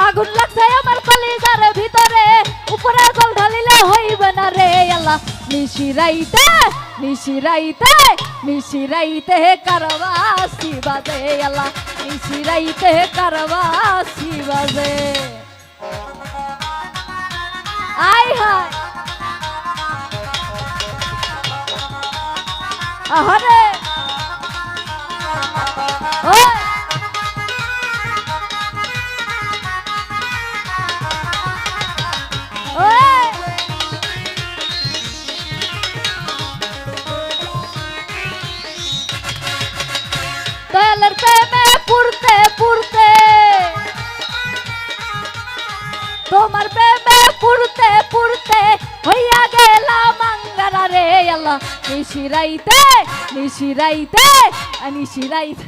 আগুন লাগছে আমার কলিজার ভিতরে উপরে জল ঢালিলে হইবে না রে আল্লাহ নিশিরাইতে নিশিরাইতে নিশিরাইতে কারবাসি বাজে আল্লাহ নিশিরাইতে কারবাসি বাজে আই হায় আহারে ওই দয়ালের প্রেমে পুরতে পুরতে তোমার প্রেমে পুরতে পুরতে হইয়া গেলাম আঙ্গারা রে আল্লাহ নিশিরাইতে নিশিরাইতে নিশিরাইতে